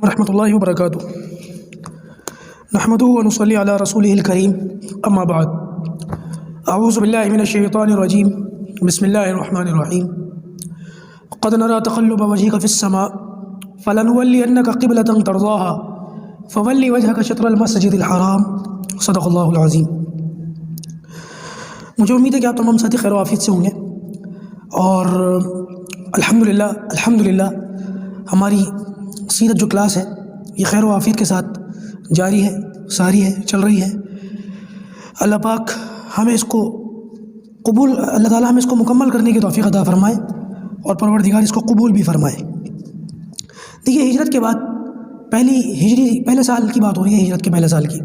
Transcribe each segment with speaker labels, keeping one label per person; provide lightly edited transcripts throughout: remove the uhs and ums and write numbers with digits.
Speaker 1: ورحمۃ اللہ وبرکاتہ۔ نحمدہ ونصلی علی رسولہ الکریم، اما بعد، اعوذ باللہ من الشیطان الرجیم، بسم اللہ الرحمن الرحیم۔ قد نرى تقلب وجهك في السماء فلنولینک قبلۃ ترضاها فول وجهك شطر المسجد الحرام، صدق اللہ العظیم۔ مجھے امید ہے کہ آپ تمام ساتھی خیر و عافیت سے ہوں گے، اور الحمدللہ ہماری سیرت جو کلاس ہے یہ خیر و عافیت کے ساتھ جاری ہے، ساری ہے، چل رہی ہے۔ اللہ پاک ہمیں اس کو اللہ تعالیٰ ہمیں اس کو مکمل کرنے کی توفیق عطا فرمائے، اور پروردگار اس کو قبول بھی فرمائے۔ دیکھیے، ہجرت کے بعد پہلے سال کی بات ہو رہی ہے، ہجرت کے پہلے سال کی،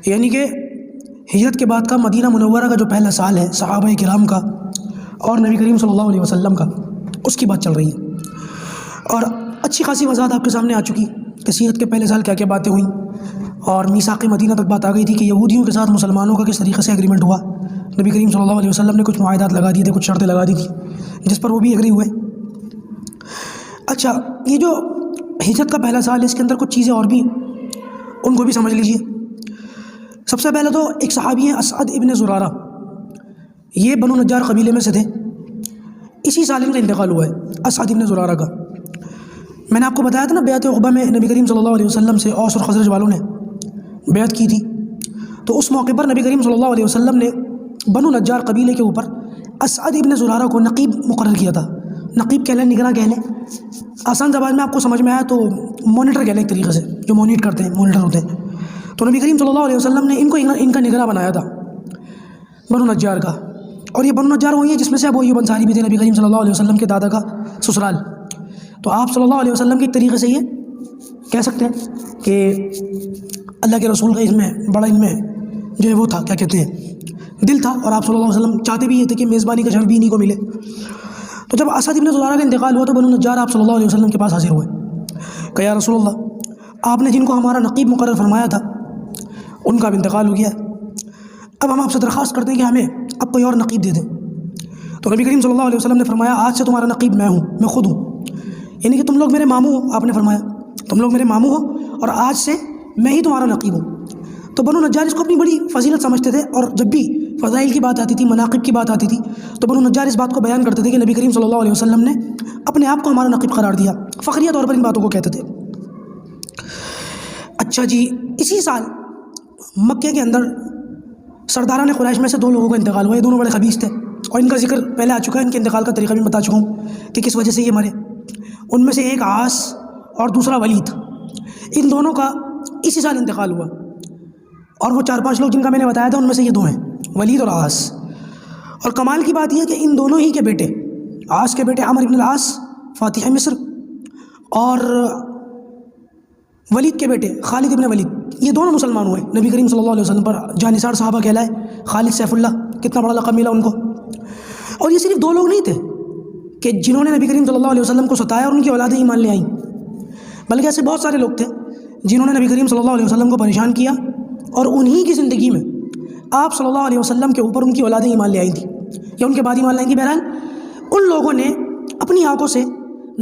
Speaker 1: یعنی کہ ہجرت کے بعد کا مدینہ منورہ کا جو پہلا سال ہے صحابہ کرام کا اور نبی کریم صلی اللہ علیہ وسلم کا، اس کی بات چل رہی ہے۔ اور اچھی خاصی وضاحت آپ کے سامنے آ چکی کہ سیرت کے پہلے سال کیا کیا باتیں ہوئیں، اور میثاق مدینہ تک بات آ گئی تھی کہ یہودیوں کے ساتھ مسلمانوں کا کس طریقے سے ایگریمنٹ ہوا۔ نبی کریم صلی اللہ علیہ وسلم نے کچھ معاہدات لگا دیے تھے، کچھ شرطیں لگا دی تھی جس پر وہ بھی ایگری ہوئے۔ اچھا، یہ جو ہجرت کا پہلا سال ہے اس کے اندر کچھ چیزیں اور بھی، ان کو بھی سمجھ لیجئے۔ سب سے پہلے تو ایک صحابی ہیں اسعد ابن زرارہ، یہ بنو نجار قبیلے میں سے تھے، اسی سال ان کا انتقال ہوا ہے، اسعد ابن زرارہ کا۔ میں نے آپ کو بتایا تھا نا، بیعت عقبہ میں نبی کریم صلی اللہ علیہ وسلم سے اوس اور خزرج والوں نے بیعت کی تھی، تو اس موقع پر نبی کریم صلی اللہ علیہ وسلم نے بنو نجار قبیلے کے اوپر اسعد ابن زرارہ کو نقیب مقرر کیا تھا۔ نقیب کہہ لیں، نگراں کہہ لیں، آسان زبان میں آپ کو سمجھ میں آیا تو مانیٹر کہہ لیں، ایک طریقے سے جو مانیٹر کرتے ہیں، مانیٹر ہوتے ہیں۔ تو نبی کریم صلی اللہ علیہ وسلم نے ان کا نگراں بنایا تھا بنو نجار کا، اور یہ بنو نجار وہی ہے جس میں سے ابو ایوب انصاری بھی تھے، نبی کریم صلی اللہ علیہ وسلم کے دادا کا سسرال۔ تو آپ صلی اللہ علیہ وسلم کے ایک طریقے سے یہ کہہ سکتے ہیں کہ اللہ کے رسول کا اس میں بڑا ان میں جو ہے وہ تھا، کیا کہتے ہیں، دل تھا، اور آپ صلی اللہ علیہ وسلم چاہتے بھی یہ تھے کہ میزبانی کا شرف بھی انہیں کو ملے۔ تو جب اسعد ابن زرارہ کا انتقال ہوا تو بنو نجار آپ صلی اللہ علیہ وسلم کے پاس حاضر ہوئے کہ یا رسول اللہ، آپ نے جن کو ہمارا نقیب مقرر فرمایا تھا ان کا بھی انتقال ہو گیا ہے، اب ہم آپ سے درخواست کرتے ہیں کہ ہمیں اب کوئی اور نقیب دے دیں۔ تو نبی کریم صلی اللہ علیہ وسلم نے فرمایا، آج سے تمہارا نقیب میں ہوں، میں خود ہوں، یعنی کہ تم لوگ میرے ماموں ہو۔ آپ نے فرمایا تم لوگ میرے ماموں ہو اور آج سے میں ہی تمہارا نقیب ہوں۔ تو بنو نجار اس کو اپنی بڑی فضیلت سمجھتے تھے، اور جب بھی فضائل کی بات آتی تھی، مناقب کی بات آتی تھی، تو بنو نجار اس بات کو بیان کرتے تھے کہ نبی کریم صلی اللہ علیہ وسلم نے اپنے آپ کو ہمارا نقیب قرار دیا، فخریہ طور پر ان باتوں کو کہتے تھے۔ اچھا جی، اسی سال مکے کے اندر سرداران قریش میں سے دو لوگوں کا انتقال ہوا، یہ دونوں بڑے خبیث تھے، اور ان کا ذکر پہلے آ چکا ہے، ان کے انتقال کا طریقہ بھی بتا چکا ہوں کہ کس وجہ سے یہ مرے۔ ان میں سے ایک عاص اور دوسرا ولید، ان دونوں کا اسی سال انتقال ہوا، اور وہ 4-5 لوگ جن کا میں نے بتایا تھا ان میں سے یہ دو ہیں، ولید اور عاص۔ اور کمال کی بات یہ ہے کہ ان دونوں ہی کے بیٹے، عاص کے بیٹے عمر بن العاص فاتح مصر، اور ولید کے بیٹے خالد ابن ولید، یہ دونوں مسلمان ہوئے، نبی کریم صلی اللہ علیہ وسلم پر جانثار صحابہ کہلائے۔ خالد سیف اللہ، کتنا بڑا لقب ملا ان کو۔ اور یہ صرف دو لوگ نہیں تھے کہ جنہوں نے نبی کریم صلی اللہ علیہ وسلم کو ستایا اور ان کی اولادیں ایمان لے آئیں، بلکہ ایسے بہت سارے لوگ تھے جنہوں نے نبی کریم صلی اللہ علیہ وسلم کو پریشان کیا، اور انہی کی زندگی میں آپ صلی اللہ علیہ وسلم کے اوپر ان کی اولادیں ایمان لے آئی تھیں، یا ان کے بعد ایمان لائیں گی۔ بہرحال ان لوگوں نے اپنی آنکھوں سے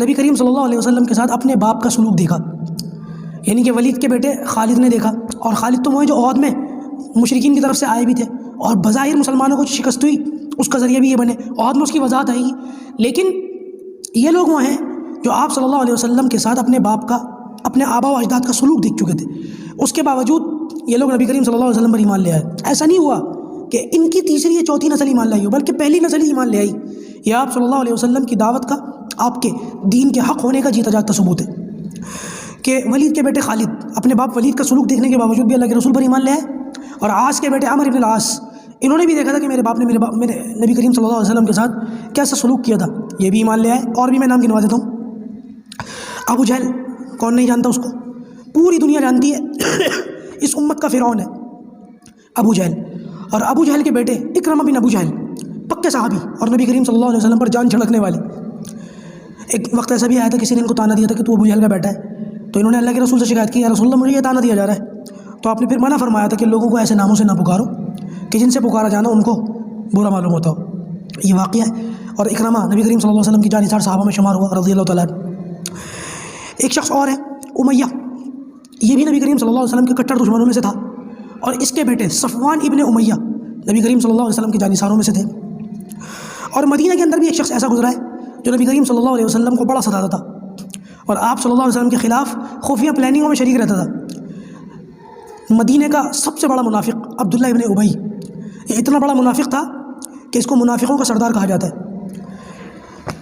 Speaker 1: نبی کریم صلی اللہ علیہ وسلم کے ساتھ اپنے باپ کا سلوک دیکھا، یعنی کہ ولید کے بیٹے خالد نے دیکھا، اور خالد تو وہ جو عہد میں مشرکین کی طرف سے آئے بھی تھے، اور بظاہر مسلمانوں کو شکست ہوئی اس کا ذریعہ بھی یہ بنے، عہد میں اس کی وضاحت آئے گی۔ لیکن یہ لوگ وہ ہیں جو آپ صلی اللہ علیہ وسلم کے ساتھ اپنے باپ کا، اپنے آبا و اجداد کا سلوک دیکھ چکے تھے، اس کے باوجود یہ لوگ نبی کریم صلی اللہ علیہ وسلم پر ایمان لے آئے۔ ایسا نہیں ہوا کہ ان کی تیسری یا چوتھی نسل ایمان لائی ہو، بلکہ پہلی نسل ایمان لے آئی۔ یہ آپ صلی اللہ علیہ وسلم کی دعوت کا، آپ کے دین کے حق ہونے کا جیتا جاگتا ثبوت ہے کہ ولید کے بیٹے خالد اپنے باپ ولید کا سلوک دیکھنے کے باوجود بھی اللہ کے رسول پر ایمان لے آئے، اور عاص کے بیٹے عمر بن العاص، انہوں نے بھی دیکھا تھا کہ میرے باپ نے میرے نبی کریم صلی اللہ علیہ وسلم کے ساتھ کیسا سلوک کیا تھا، یہ بھی ایمان لے آئے۔ اور بھی میں نام گنوا دیتا ہوں۔ ابو جہل، کون نہیں جانتا اس کو، پوری دنیا جانتی ہے، اس امت کا فرعون ہے ابو جہل۔ اور ابو جہل کے بیٹے اکرمہ بن ابو جہل، پکے صحابی اور نبی کریم صلی اللہ علیہ وسلم پر جان چھڑکنے والے۔ ایک وقت ایسا بھی آیا تھا، کسی نے ان کو تانا دیا تھا کہ تو ابو جہل کا بیٹا ہے، تو انہوں نے اللہ کے رسول سے شکایت کی، یا رسول اللہ مجھے یہ تانا دیا جا رہا ہے۔ تو آپ نے پھر منع فرمایا تھا کہ لوگوں کو ایسے ناموں سے نہ پکارو کہ جن سے پکارا جانا ان کو برا معلوم ہوتا ہو۔ یہ واقعہ ہے، اور اکرمہ نبی کریم صلی اللہ علیہ وسلم کی جانثار صحابہ میں شمار ہوا رضی اللہ تعالیٰ عنہ۔ ایک شخص اور ہے امیہ، یہ بھی نبی کریم صلی اللہ علیہ وسلم کے کٹر دشمنوں میں سے تھا، اور اس کے بیٹے صفوان ابن امیہ نبی کریم صلی اللہ علیہ وسلم کے جانثاروں میں سے تھے۔ اور مدینہ کے اندر بھی ایک شخص ایسا گزرا ہے جو نبی کریم صلی اللہ علیہ وسلم کو بڑا ستاتا تھا اور آپ صلی اللہ علیہ وسلم کے خلاف خفیہ پلاننگوں میں شریک رہتا تھا۔ مدینہ کا سب سے بڑا منافق عبداللہ ابن ابی، یہ اتنا بڑا منافق تھا کہ اس کو منافقوں کا سردار کہا جاتا ہے۔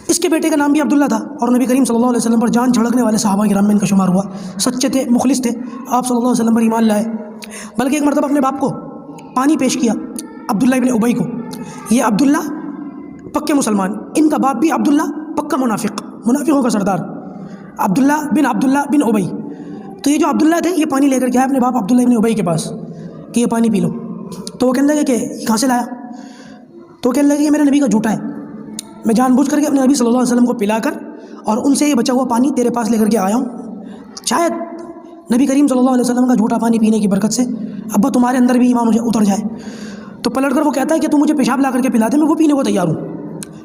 Speaker 1: اس کے بیٹے کا نام بھی عبداللہ تھا، اور نبی کریم صلی اللہ علیہ وسلم پر جان جھڑکنے والے صحابہ کرام میں ان کا شمار ہوا، سچے تھے، مخلص تھے، آپ صلی اللہ علیہ وسلم پر ایمان لائے۔ بلکہ ایک مرتبہ اپنے باپ کو پانی پیش کیا، عبداللہ ابن ابی کو۔ یہ عبداللہ پکے مسلمان، ان کا باپ بھی عبداللہ پکا منافق، منافقوں کا سردار، عبداللہ بن ابی۔ تو یہ جو عبداللہ تھے یہ پانی لے کر کے آئے اپنے باپ عبداللہ ابن ابی کے پاس کہ یہ پانی پی لو۔ تو وہ کہنے لگے کہ یہ کہاں سے لایا؟ تو وہ کہنے لگے کہ میرے نبی کا جھوٹا ہے، میں جان بوجھ کر کے اپنے نبی صلی اللہ علیہ وسلم کو پلا کر اور ان سے یہ بچا ہوا پانی تیرے پاس لے کر کے آیا ہوں، شاید نبی کریم صلی اللہ علیہ وسلم کا جھوٹا پانی پینے کی برکت سے ابا تمہارے اندر بھی ایمان اتر جائے۔ تو پلٹ کر وہ کہتا ہے کہ تو مجھے پیشاب لا کر کے پلا دے، میں وہ پینے کو تیار ہوں،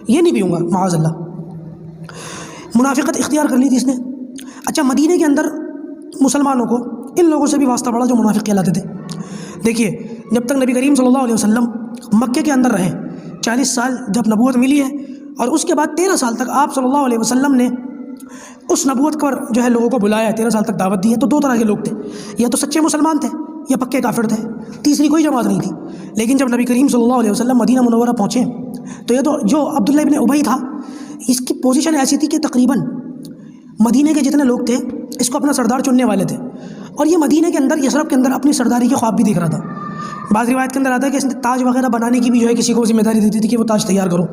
Speaker 1: یہ نہیں پیوں گا معاذ اللہ۔ منافقت اختیار کر لی تھی اس نے۔ اچھا، مدینہ کے اندر مسلمانوں کو ان لوگوں سے بھی واسطہ پڑا جو منافق کہلاتے تھے۔ دیکھیے، جب تک نبی کریم صلی اللہ علیہ وسلم مکے کے اندر رہے، 40 سال جب نبوت ملی ہے، اور اس کے بعد 13 سال تک آپ صلی اللہ علیہ وسلم نے اس نبوت پر جو ہے لوگوں کو بلایا ہے، 13 سال تک دعوت دی ہے، تو دو طرح کے لوگ تھے، یا تو سچے مسلمان تھے یا پکے کافر تھے، تیسری کوئی جماعت نہیں تھی۔ لیکن جب نبی کریم صلی اللہ علیہ وسلم مدینہ منورہ پہنچے تو یہ تو جو عبداللہ ابن ابی تھا، اس کی پوزیشن ایسی تھی کہ تقریباً مدینہ کے جتنے لوگ تھے اس کو اپنا سردار چننے والے تھے، اور یہ مدینہ کے اندر، یثرب کے اندر اپنی سرداری کے خواب بھی دیکھ رہا تھا۔ بعض روایت کے اندر آتا ہے کہ اس نے تاج وغیرہ بنانے کی بھی جو ہے کسی کو ذمہ داری دیتی تھی کہ وہ تاج تیار کرو۔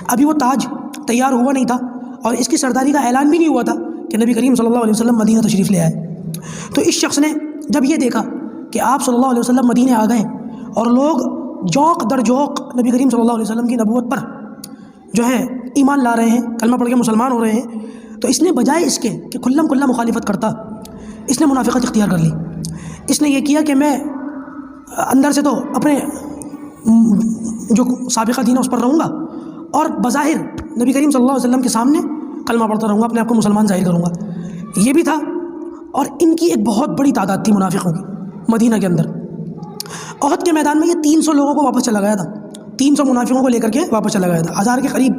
Speaker 1: ابھی وہ تاج تیار ہوا نہیں تھا اور اس کی سرداری کا اعلان بھی نہیں ہوا تھا کہ نبی کریم صلی اللہ علیہ وسلم مدینہ تشریف لے آئے۔ تو اس شخص نے جب یہ دیکھا کہ آپ صلی اللہ علیہ وسلم مدینہ آ گئے اور لوگ جوق در جوق نبی کریم صلی اللہ علیہ وسلم کی نبوت پر جو ہے ایمان لا رہے ہیں، کلمہ پڑھ کے مسلمان ہو رہے ہیں، تو اس نے بجائے اس کے کہ کھلم کھلا مخالفت کرتا، اس نے منافقت اختیار کر لی۔ اس نے یہ کیا کہ میں اندر سے تو اپنے جو سابقہ دین ہے اس پر رہوں گا، اور بظاہر نبی کریم صلی اللہ علیہ وسلم کے سامنے کلمہ پڑھتا رہوں گا، اپنے آپ کو مسلمان ظاہر کروں گا۔ یہ بھی تھا، اور ان کی ایک بہت بڑی تعداد تھی منافقوں کی مدینہ کے اندر۔ احد کے میدان میں یہ 300 لوگوں کو واپس چلا گیا تھا، 300 منافقوں کو لے کر کے واپس چلا گیا تھا۔ 1000 کے قریب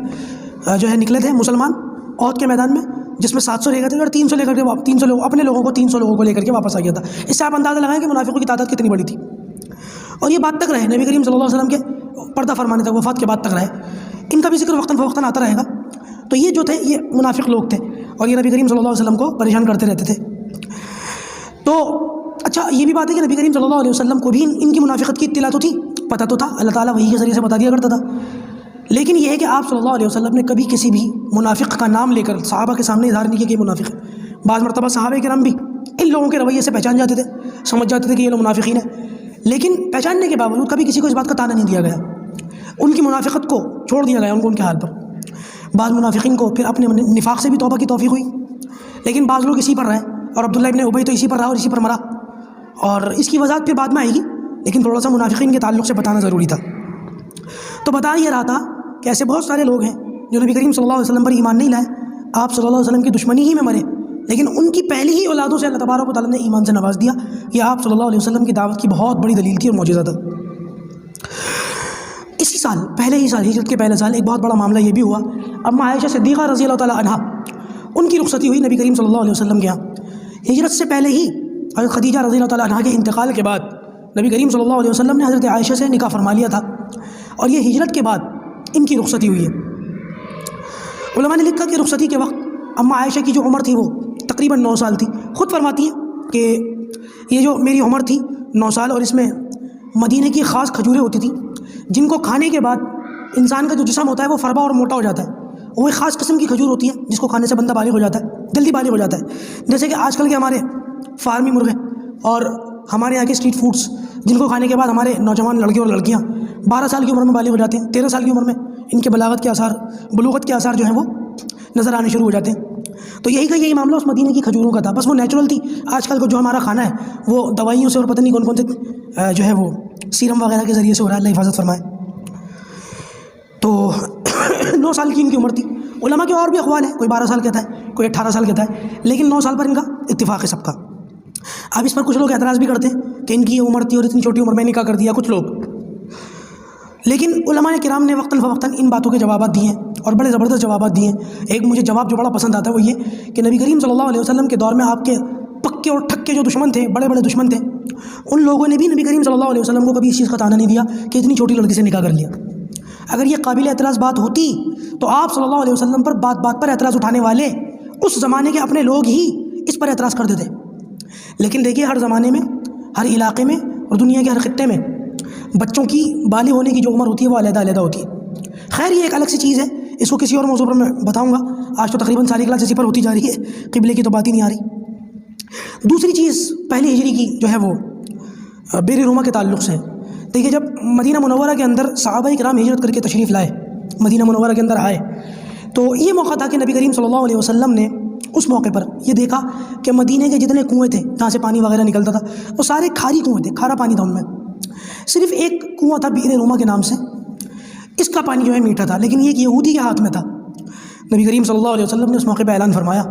Speaker 1: جو ہے نکلے تھے مسلمان احد کے میدان میں، جس میں 700 لے گئے تھے، اور 300 لے کر کے 300 لوگ اپنے لوگوں کو 300 لوگوں کو لے کر کے واپس آ گیا تھا۔ اس سے آپ اندازہ لگائیں کہ منافقوں کی تعداد کتنی بڑی تھی۔ اور یہ بات تک رہے، نبی کریم صلی اللہ علیہ وسلم کے پردہ فرمانے تک، وفات کے بعد تک رہے۔ ان کا بھی ذکر وقتاً فوقتاً آتا رہے گا۔ تو یہ جو تھے یہ منافق لوگ تھے، اور یہ نبی کریم صلی اللہ علیہ وسلم کو پریشان کرتے رہتے تھے۔ تو اچھا، یہ بھی بات ہے کہ نبی کریم صلی اللہ علیہ وسلم کو بھی ان کی منافقت کی اطلاع تو تھی، پتہ تو تھا، اللہ تعالیٰ وحی کے ذریعے سے بتا دیا کرتا تھا۔ لیکن یہ ہے کہ آپ صلی اللہ علیہ وسلم نے کبھی کسی بھی منافق کا نام لے کر صحابہ کے سامنے اظہار نہیں کیا کہ یہ منافق ہے۔ بعض مرتبہ صحابہ کرام بھی ان لوگوں کے رویے سے پہچان جاتے تھے، سمجھ جاتے تھے کہ یہ لوگ منافقین ہیں، لیکن پہچاننے کے باوجود کبھی کسی کو اس بات کا تانا نہیں دیا گیا، ان کی منافقت کو چھوڑ دیا گیا ان کو ان کے حال پر۔ بعض منافقین کو پھر اپنے نفاق سے بھی توبہ کی توفیق ہوئی، لیکن بعض لوگ اسی پر رہے، اور عبداللہ ابن ابی تو اسی پر رہا اور اسی پر مرا، اور اس کی وضاحت پھر بعد میں آئے گی، لیکن تھوڑا سا منافقین کے تعلق سے بتانا ضروری تھا۔ تو بتا یہ رہا تھا کہ ایسے بہت سارے لوگ ہیں جو نبی کریم صلی اللہ علیہ وسلم پر ایمان نہیں لائے، آپ صلی اللہ علیہ وسلم کی دشمنی ہی میں مرے، لیکن ان کی پہلی ہی اولادوں سے اللہ تبارک و تعالیٰ نے ایمان سے نواز دیا۔ یہ آپ صلی اللہ علیہ وسلم کی دعوت کی بہت بڑی دلیل تھی اور معجزہ تھا۔ اسی سال، پہلے ہی سال، ہجرت کے پہلے سال، ایک بہت بڑا معاملہ یہ بھی ہوا، اما عائشہ صدیقہ رضی اللہ تعالیٰ عنہا، ان کی رخصتی ہوئی نبی کریم صلی اللہ علیہ وسلم کے یہاں۔ ہجرت سے پہلے ہی حضرت خدیجہ رضی اللہ تعالیٰ عنہا کے انتقال کے بعد نبی کریم صلی اللہ علیہ وسلم نے حضرت عائشہ سے نکاح فرما لیا تھا، اور یہ ہجرت کے بعد ان کی رخصتی ہوئی ہے۔ علماء نے لکھا کہ رخصتی کے وقت اما عائشہ کی جو عمر تھی وہ تقریباً 9 سال تھی۔ خود فرماتی ہیں کہ یہ جو میری عمر تھی 9 سال، اور اس میں مدینہ کی خاص کھجوریں ہوتی تھیں جن کو کھانے کے بعد انسان کا جو جسم ہوتا ہے وہ فربا اور موٹا ہو جاتا ہے۔ وہ ایک خاص قسم کی کھجور ہوتی ہے جس کو کھانے سے بندہ بالغ ہو جاتا ہے، جلدی بالغ ہو جاتا ہے۔ جیسے کہ آج کل کے ہمارے فارمی مرغے اور ہمارے یہاں کے اسٹریٹ فوڈس جن کو کھانے کے بعد ہمارے نوجوان لڑکے اور لڑکیاں 12 سال کی عمر میں بالغ ہو جاتے ہیں، 13 سال کی عمر میں ان کے بلاغت کے آثار، بلوغت کے آثار جو ہیں وہ نظر آنے شروع ہو جاتے ہیں۔ تو یہی معاملہ اس مدینہ کی کھجوروں کا تھا، بس وہ نیچرل تھی۔ آج کل کو جو ہمارا کھانا ہے وہ دوائیوں سے اور پتہ نہیں کون کون سے جو ہے وہ سیرم وغیرہ کے ذریعے سے ہو رہا ہے، اللہ حفاظت فرمائے۔ تو 9 سال کی ان کی عمر تھی۔ علماء کے اور بھی اقوال ہیں، کوئی 12 سال کہتا ہے، کوئی 18 سال کہتا ہے، لیکن 9 سال پر ان کا اتفاق ہے سب کا۔ اب اس پر کچھ لوگ اعتراض بھی کرتے ہیں کہ ان کی یہ عمر تھی اور اتنی چھوٹی عمر میں نکاح کر دیا کچھ لوگ، لیکن علماء کرام نے وقتاً فوقتاً ان باتوں کے جوابات دیے ہیں اور بڑے زبردست جوابات دیے ہیں۔ ایک مجھے جواب جو بڑا پسند آتا ہے وہ یہ کہ نبی کریم صلی اللہ علیہ وسلم کے دور میں آپ کے پکے اور ٹھکے جو دشمن تھے، بڑے بڑے دشمن تھے، ان لوگوں نے بھی نبی کریم صلی اللہ علیہ وسلم کو کبھی اس چیز کا طعنہ نہیں دیا کہ اتنی چھوٹی لڑکی سے نکاح کر لیا۔ اگر یہ قابل اعتراض بات ہوتی تو آپ صلی اللہ علیہ وسلم پر بات بات پر اعتراض اٹھانے والے اس زمانے کے اپنے لوگ ہی اس پر اعتراض کرتے تھے۔ لیکن دیکھیے ہر زمانے میں، ہر علاقے میں اور دنیا کے ہر خطے میں بچوں کی بالغ ہونے کی جو عمر ہوتی ہے وہ علیحدہ علیحدہ ہوتی ہے۔ خیر یہ ایک الگ سی چیز ہے، اس کو کسی اور موضوع پر میں بتاؤں گا۔ آج تو تقریباً ساری کلاس اسی پر ہوتی جا رہی ہے، قبلے کی تو بات ہی نہیں آ رہی۔ دوسری چیز پہلی ہجری کی جو ہے وہ بیر روما کے تعلق سے۔ دیکھیے جب مدینہ منورہ کے اندر صحابہ کرام ہجرت کر کے تشریف لائے، مدینہ منورہ کے اندر آئے، تو یہ موقع تھا کہ نبی کریم صلی اللہ علیہ وسلم نے اس موقع پر یہ دیکھا کہ مدینہ کے جتنے کنویں تھے جہاں سے پانی وغیرہ نکلتا تھا وہ سارے کھاری کنویں تھے، کھارا پانی تھا ان میں۔ صرف ایک کنواں تھا بیر روما کے نام سے، اس کا پانی جو ہے میٹھا تھا، لیکن یہ ایک یہودی کے ہاتھ میں تھا۔ نبی کریم صلی اللہ علیہ وسلم نے اس موقع پہ اعلان فرمایا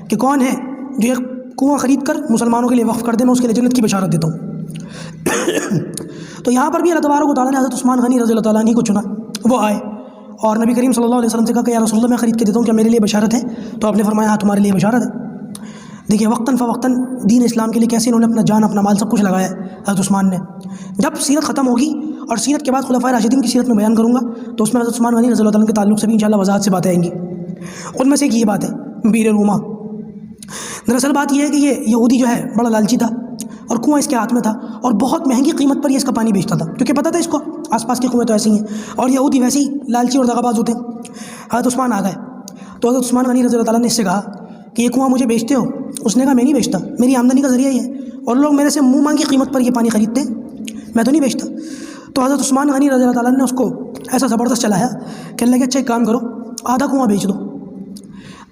Speaker 1: کہ کون ہے جو ایک کنواں خرید کر مسلمانوں کے لیے وقف کر دے، میں اس کے لیے جنت کی بشارت دیتا ہوں۔ تو یہاں پر بھی اللہ تبارک و تعالیٰ نے حضرت عثمان غنی رضی اللہ تعالیٰ عنہ کو چنا، وہ آئے اور نبی کریم صلی اللہ علیہ وسلم سے کہا کہ یا رسول اللہ میں خرید کے دیتا ہوں، کیا میرے لیے بشارت ہے؟ تو آپ نے فرمایا ہاں تمہارے لیے بشارت ہے۔ دیکھیے وقتاً فوقتاً دین اسلام کے لیے کیسے انہوں نے اپنا جان اپنا مال سب کچھ لگایا ہے حضرت عثمان نے۔ جب سیرت ختم ہوگی اور سیرت کے بعد خلفائے راشدین کی سیرت میں بیان کروں گا تو اس میں حضرت عثمان غنی رضی اللہ تعالیٰ کے تعلق سے بھی انشاءاللہ وضاحت سے باتیں آئیں گی۔ ان میں سے ایک یہ بات ہے بیر روما۔ دراصل بات یہ ہے کہ یہ یہودی جو ہے بڑا لالچی تھا اور کنواں اس کے ہاتھ میں تھا اور بہت مہنگی قیمت پر یہ اس کا پانی بیچتا تھا، کیونکہ پتہ تھا اس کو آس پاس کے کنویں تو ایسے ہی ہیں اور یہودی ویسے ہی لالچی اور دغاباز ہوتے ہیں۔ حضرت عثمان آ گئے تو حضرت عثمان غنی رضی اللہ تعالیٰ نے اس سے کہا کہ یہ کنواں مجھے بیچتے ہو؟ اس نے کہا میں نہیں بیچتا، میری آمدنی کا ذریعہ ہی ہے اور لوگ میرے سے منہ مانگی قیمت پر یہ پانی خریدتے ہیں، میں تو نہیں بیچتا۔ تو حضرت عثمان غنی رضی اللہ تعالیٰ نے اس کو ایسا زبردست چلایا کہ اللہ کے اچھا ایک کام کرو، آدھا کنواں بیچ دو،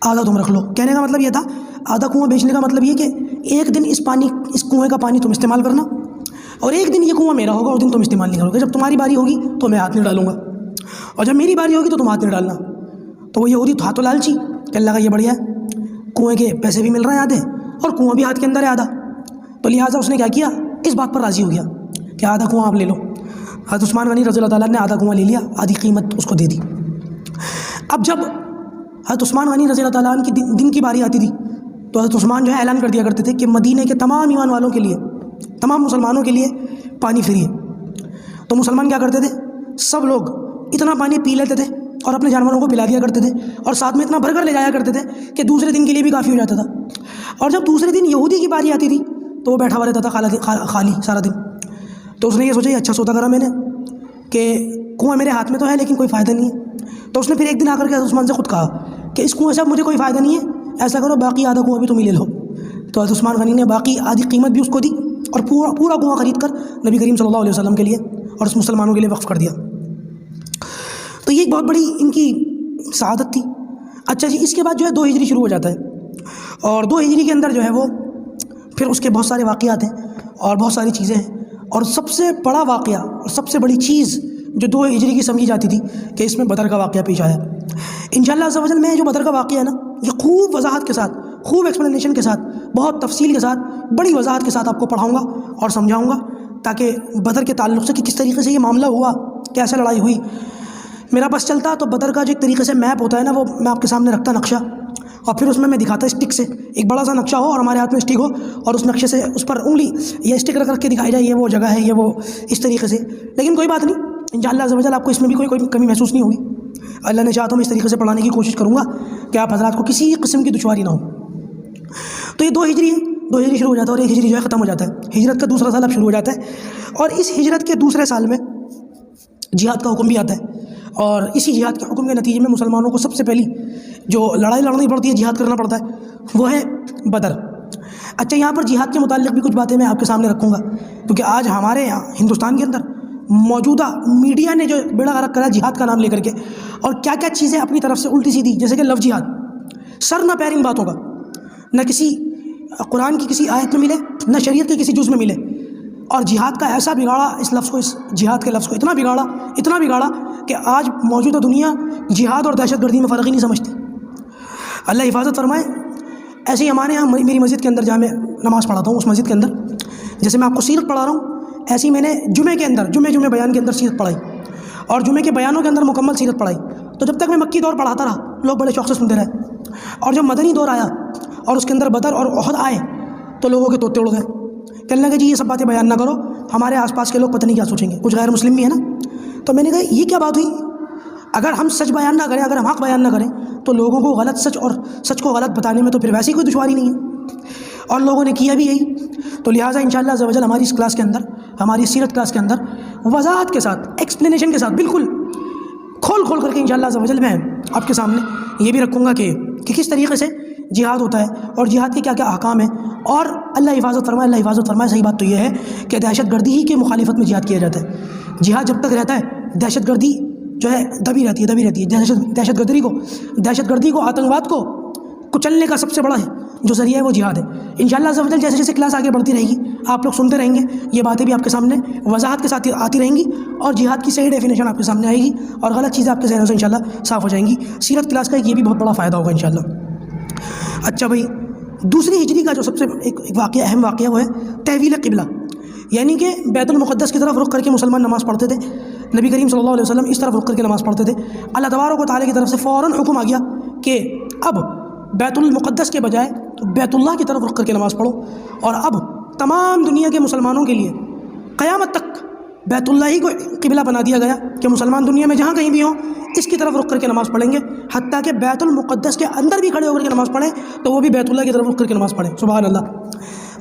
Speaker 1: آدھا تم رکھ لو۔ کہنے کا مطلب یہ تھا، آدھا کنواں بیچنے کا مطلب یہ کہ ایک دن اس کنویں کا پانی تم استعمال کرنا اور ایک دن یہ کنواں میرا ہوگا اور دن تم استعمال نہیں کرو گے۔ جب تمہاری باری ہوگی تو میں ہاتھ نہیں ڈالوں گا اور جب میری باری ہوگی تو تم ہاتھ نہیں ڈالنا۔ تو وہ یہودی ہاتھوں لالچی کہ اللہ کا یہ بڑھیا ہے، کنویں کے پیسے بھی مل رہے ہیں آدھے اور کنواں بھی ہاتھ کے اندر ہے آدھا، تو لہٰذا اس نے کیا کیا، اس بات پر راضی ہو گیا کہ آدھا کنواں آپ لے لو۔ حضرت عثمان غنی رضی اللہ تعالیٰ نے آدھا کنواں لے لیا، آدھی قیمت اس کو دے دی۔ اب جب حضرت عثمان غنی رضی اللہ تعالیٰ عنہ کی دن کی باری آتی تھی تو حضرت عثمان جو ہے اعلان کر دیا کرتے تھے کہ مدینے کے تمام ایمان والوں کے لیے، تمام مسلمانوں کے لیے پانی فری ہے۔ تو مسلمان کیا کرتے تھے، سب لوگ اتنا پانی پی لیتے تھے اور اپنے جانوروں کو پلا دیا کرتے تھے اور ساتھ میں اتنا بھر کر لے جایا کرتے تھے کہ دوسرے دن کے لیے بھی کافی ہو جاتا تھا۔ اور جب دوسرے دن یہودی کی باری آتی تھی تو وہ بیٹھا ہوا رہتا تھا خالی سارا دن۔ تو اس نے یہ سوچا یہ اچھا سودا کرا میں نے کہ کنواں میرے ہاتھ میں تو ہے لیکن کوئی فائدہ نہیں ہے۔ تو اس نے پھر ایک دن آ کر کے حضرت عثمان سے خود کہا کہ اس کنویں سے اب مجھے کوئی فائدہ نہیں ہے، ایسا کرو باقی آدھا کنواں بھی تم ہی لے لو۔ تو حضرت عثمان غنی نے باقی آدھی قیمت بھی اس کو دی اور پورا کنواں خرید کر نبی کریم صلی اللہ علیہ وسلم کے لیے اور اس مسلمانوں کے لیے وقف کر دیا۔ تو یہ ایک بہت بڑی ان کی سعادت تھی۔ اچھا جی، اس کے بعد جو ہے 2 ہجری شروع ہو جاتا ہے اور 2 ہجری کے اندر جو ہے وہ پھر اس کے بہت سارے واقعات ہیں اور بہت ساری چیزیں ہیں، اور سب سے بڑا واقعہ اور سب سے بڑی چیز جو 2 ہجری کی سمجھی جاتی تھی کہ اس میں بدر کا واقعہ پیش آیا۔ انشاءاللہ عز و جل میں جو بدر کا واقعہ ہے نا، یہ خوب وضاحت کے ساتھ، خوب ایکسپلینیشن کے ساتھ، بہت تفصیل کے ساتھ، بڑی وضاحت کے ساتھ آپ کو پڑھاؤں گا اور سمجھاؤں گا تاکہ بدر کے تعلق سے کہ کس طریقے سے یہ معاملہ ہوا، کیسے لڑائی ہوئی۔ میرا بس چلتا تو بدر کا جو ایک طریقے سے میپ ہوتا ہے نا، وہ میں آپ کے سامنے رکھتا نقشہ، اور پھر اس میں دکھاتا اسٹک سے، ایک بڑا سا نقشہ ہو اور ہمارے ہاتھ میں اسٹک ہو اور اس نقشے سے اس پر انگلی یا اسٹک رکھ کے دکھائی جائے یہ وہ جگہ ہے، یہ وہ اس طریقے سے۔ لیکن کوئی بات نہیں، انشاءاللہ عز و جل آپ کو اس میں بھی کوئی کمی محسوس نہیں ہوگی۔ اللہ نے چاہا تو میں اس طریقے سے پڑھانے کی کوشش کروں گا کہ آپ حضرات کو کسی قسم کی دشواری نہ ہو۔ تو یہ 2 ہجری ہے، 2 ہجری شروع ہو جاتا ہے اور 1 ہجری جو ہے ختم ہو جاتا ہے۔ ہجرت کا دوسرا سال اب شروع ہو جاتا ہے اور اس ہجرت کے دوسرے سال میں جہاد کا حکم بھی آتا ہے، اور اسی جہاد کے حکم کے نتیجے میں مسلمانوں کو سب سے پہلی جو لڑائی لڑنی پڑتی ہے، جہاد کرنا پڑتا ہے، وہ ہے بدر۔ اچھا، یہاں پر جہاد کے متعلق بھی کچھ باتیں میں آپ کے سامنے رکھوں گا، کیونکہ آج ہمارے یہاں ہندوستان کے اندر موجودہ میڈیا نے جو بیڑا غرق کرا جہاد کا نام لے کر کے، اور کیا کیا چیزیں اپنی طرف سے الٹی سیدھی، جیسے کہ لفظ جہاد، سر نہ پیر ان باتوں کا، نہ کسی قرآن کی کسی آیت میں ملے، نہ شریعت کے کسی جز میں ملے، اور جہاد کا ایسا بگاڑا اس لفظ کو، اس جہاد کے لفظ کو اتنا بگاڑا کہ آج موجودہ دنیا جہاد اور دہشت گردی میں فرق ہی نہیں سمجھتی۔ اللہ حفاظت فرمائے. ایسے ہی ہمارے یہاں میری مسجد کے اندر جہاں میں نماز پڑھاتا ہوں اس مسجد کے اندر جیسے میں آپ کو سیرت پڑھا رہا ہوں ایسے ہی میں نے جمعے کے اندر جمعے بیان کے اندر سیرت پڑھائی اور جمعے کے بیانوں کے اندر مکمل سیرت پڑھائی. تو جب تک میں مکی دور پڑھاتا رہا لوگ بڑے شوق سے سنتے رہے اور جب مدنی دور آیا اور اس کے اندر بدر اور احد آئے تو لوگوں کے طوطے اڑ گئے. کہنے لگے جی یہ سب باتیں بیان نہ کرو, ہمارے آس پاس کے لوگ پتہ نہیں کیا سوچیں گے, کچھ غیر مسلم بھی ہے نا. تو میں نے کہا یہ کیا بات ہوئی, اگر ہم سچ بیان نہ کریں, اگر ہم حق بیان نہ کریں تو لوگوں کو غلط سچ اور سچ کو غلط بتانے میں تو پھر ویسے ہی کوئی دشواری نہیں ہے. اور لوگوں نے کیا بھی یہی. تو لہٰذا انشاءاللہ عز و جل ہماری اس کلاس کے اندر, ہماری سیرت کلاس کے اندر وضاحت کے ساتھ, ایکسپلینیشن کے ساتھ, بالکل کھول کر کے انشاءاللہ عز و جل میں آپ کے سامنے یہ بھی رکھوں گا کہ کس طریقے سے جہاد ہوتا ہے اور جہاد کے کیا کیا احکام ہیں. اور اللہ حفاظت فرمائے. صحیح بات تو یہ ہے کہ دہشت گردی ہی کے مخالفت میں جہاد کیا جاتا ہے. جہاد جب تک رہتا ہے دہشت گردی جو ہے دبی رہتی ہے. دہشت گردی کو آتنکواد کو کچلنے کا سب سے بڑا جو ذریعہ ہے وہ جہاد ہے. انشاءاللہ عز و جل جیسے جیسے کلاس آگے بڑھتی رہے گی آپ لوگ سنتے رہیں گے, یہ باتیں بھی آپ کے سامنے وضاحت کے ساتھ آتی رہیں گی اور جہاد کی صحیح ڈیفینیشن آپ کے سامنے آئے گی اور غلط چیزیں آپ کے ذہنوں سے انشاءاللہ صاف ہو جائیں گی. سیرت کلاس کا یہ بھی بہت بڑا فائدہ ہوگا انشاءاللہ. اچھا بھائی, دوسری ہجری کا جو سب سے ایک واقعہ, اہم واقعہ وہ ہے تحویل قبلہ, یعنی کہ بیت المقدس کی طرف رخ کر کے مسلمان نماز پڑھتے تھے. نبی کریم صلی اللہ علیہ وسلم اس طرف رخ کر کے نماز پڑھتے تھے. اللہ تبارک و تعالیٰ کی طرف سے فوراً حکم آ گیا کہ اب بیت المقدس کے بجائے بیت اللہ کی طرف رخ کر کے نماز پڑھو. اور اب تمام دنیا کے مسلمانوں کے لیے قیامت تک بیت اللہ ہی کو قبلہ بنا دیا گیا کہ مسلمان دنیا میں جہاں کہیں بھی ہوں اس کی طرف رخ کر کے نماز پڑھیں گے. حتیٰ کہ بیت المقدس کے اندر بھی کھڑے ہو کر کے نماز پڑھیں تو وہ بھی بیت اللہ کی طرف رخ کر کے نماز پڑھیں. سبحان اللہ.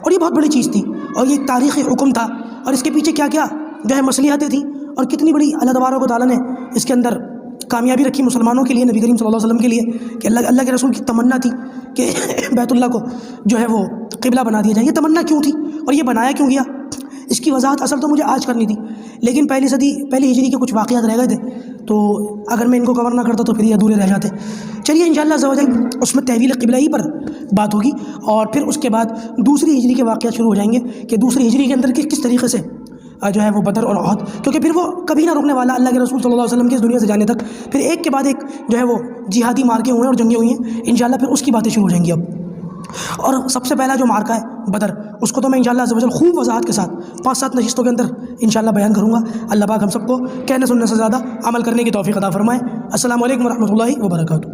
Speaker 1: اور یہ بہت بڑی چیز تھی اور یہ ایک تاریخی حکم تھا اور اس کے پیچھے کیا کیا جو ہے مصلحتیں تھیں اور کتنی بڑی اللہ تبارک و تعالیٰ نے اس کے اندر کامیابی رکھی مسلمانوں کے لیے, نبی کریم صلی اللہ علیہ وسلم کے لیے کہ اللہ کے رسول کی تمنا تھی کہ بیت اللہ کو جو ہے وہ قبلہ بنا دیا جائے. یہ تمنا کیوں تھی اور یہ بنایا کیوں گیا اس کی وضاحت اصل تو مجھے آج کرنی تھی, لیکن پہلی ہجری کے کچھ واقعات رہ گئے تھے تو اگر میں ان کو کور نہ کرتا تو پھر یہ ادھورے رہ جاتے. چلیے انشاءاللہ عز و جل اس میں تحویل قبلہ ہی پر بات ہوگی اور پھر اس کے بعد دوسری ہجری کے واقعات شروع ہو جائیں گے کہ دوسری ہجری کے اندر کس طریقے سے جو ہے وہ بدر اور احد, کیونکہ پھر وہ کبھی نہ رکنے والا اللہ کے رسول صلی اللہ علیہ وسلم کے اس دنیا سے جانے تک پھر ایک کے بعد ایک جو ہے وہ جہادی مارکے ہوئے ہیں اور جنگیں ہوئی ہیں. انشاءاللہ پھر اس کی باتیں شروع ہو جائیں گی اب. اور سب سے پہلا جو مارکہ ہے بدر, اس کو تو میں انشاءاللہ عز و جل خوب وضاحت کے ساتھ 5-7 نشستوں کے اندر انشاءاللہ بیان کروں گا. اللہ پاک ہم سب کو کہنے سننے سے زیادہ عمل کرنے کی توفیق عطا فرمائے. السلام علیکم ورحمۃ اللہ وبرکاتہ.